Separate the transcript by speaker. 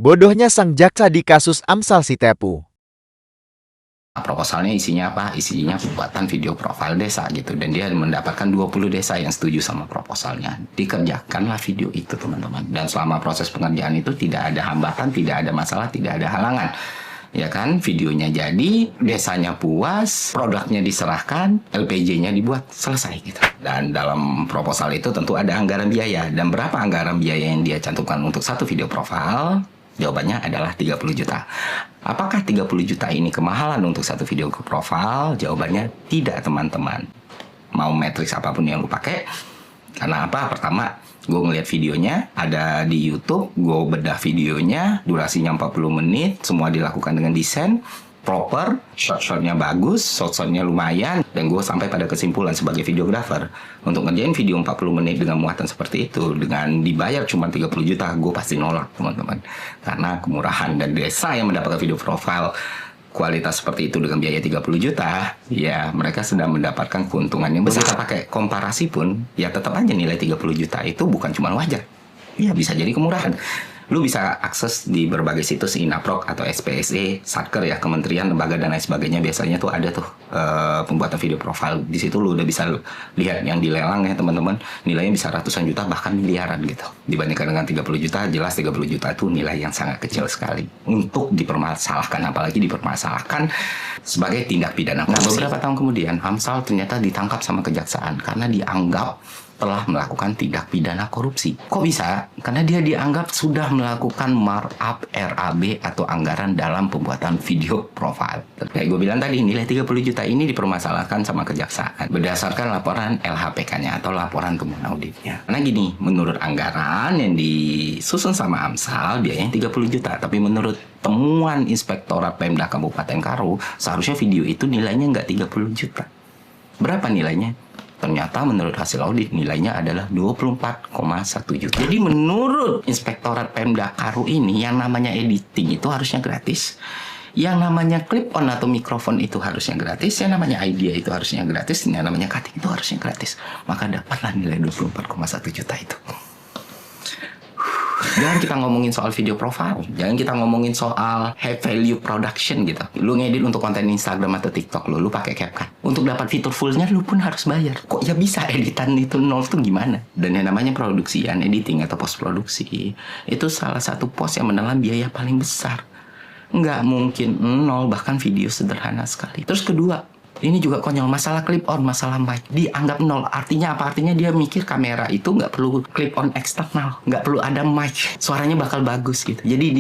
Speaker 1: Bodohnya sang jaksa di kasus Amsal Sitepu.
Speaker 2: Proposalnya isinya apa? Isinya pembuatan video profil desa gitu. Dan dia mendapatkan 20 desa yang setuju sama proposalnya. Dikerjakanlah video itu, teman-teman. Dan selama proses pengerjaan itu tidak ada hambatan, tidak ada masalah, tidak ada halangan. Ya kan, videonya jadi, desanya puas, produknya diserahkan, LPJ-nya dibuat, selesai gitu. Dan dalam proposal itu tentu ada anggaran biaya. Dan berapa anggaran biaya yang dia cantumkan untuk satu video profil? Jawabannya adalah 30 juta. Apakah 30 juta ini kemahalan untuk satu video profil? Jawabannya tidak, teman-teman. Mau matriks apapun yang lu pakai. Karena apa? Pertama, gue ngeliat videonya, ada di YouTube, gue bedah videonya, durasinya 40 menit, semua dilakukan dengan desain proper, shot-shotnya bagus, shot-shotnya lumayan, dan gue sampai pada kesimpulan sebagai videografer, untuk ngerjain video 40 menit dengan muatan seperti itu, dengan dibayar cuma 30 juta, gue pasti nolak, teman-teman. Karena kemurahan, dan desa yang mendapatkan video profile kualitas seperti itu dengan biaya 30 juta, ya mereka sedang mendapatkan keuntungan yang besar. Kita pakai komparasi pun, ya tetap aja nilai 30 juta itu bukan cuma wajar. Ya bisa jadi kemurahan. Lu bisa akses di berbagai situs Inaprok atau SPSE, Satker ya, kementerian, lembaga dan lain sebagainya. Biasanya tuh ada tuh pembuatan video profile. Di situ lu udah bisa lihat yang dilelang ya, teman-teman. Nilainya bisa ratusan juta bahkan miliaran gitu. Dibandingkan dengan 30 juta, jelas 30 juta itu nilai yang sangat kecil sekali untuk dipermasalahkan, apalagi dipermasalahkan sebagai tindak pidana korupsi. Nah, beberapa tahun kemudian Amsal ternyata ditangkap sama kejaksaan karena dianggap telah melakukan tindak pidana korupsi. Kok bisa? Karena dia dianggap sudah melakukan markup RAB atau anggaran dalam pembuatan video profile. Kayak gue bilang tadi, nilai 30 juta ini dipermasalahkan sama kejaksaan berdasarkan laporan LHPK-nya atau laporan temuan auditnya. Karena gini, menurut anggaran yang disusun sama Amsal, biayanya 30 juta. Tapi menurut temuan Inspektorat Pemda Kabupaten Karo, seharusnya video itu nilainya nggak 30 juta. Berapa nilainya? Ternyata menurut hasil audit nilainya adalah 24,1 juta. Jadi menurut Inspektorat Pemda Karo ini, yang namanya editing itu harusnya gratis. Yang namanya clip on atau mikrofon itu harusnya gratis. Yang namanya idea itu harusnya gratis. Yang namanya cutting itu harusnya gratis. Maka dapatlah nilai 24,1 juta itu. Jangan kita ngomongin soal video profile, jangan kita ngomongin soal high value production gitu. Lu ngedit untuk konten Instagram atau TikTok lu pakai CapCut. Untuk dapat fitur fullnya lu pun harus bayar. Kok ya bisa editan itu nol tuh gimana? Dan yang namanya produksian, editing atau post produksi, itu salah satu pos yang menelan biaya paling besar. Nggak mungkin nol, bahkan video sederhana sekali. Terus kedua, ini juga konyol, masalah clip on, masalah mic dianggap nol. Artinya apa? Artinya dia mikir kamera itu nggak perlu clip on eksternal, nggak perlu ada mic, suaranya bakal bagus gitu. Jadi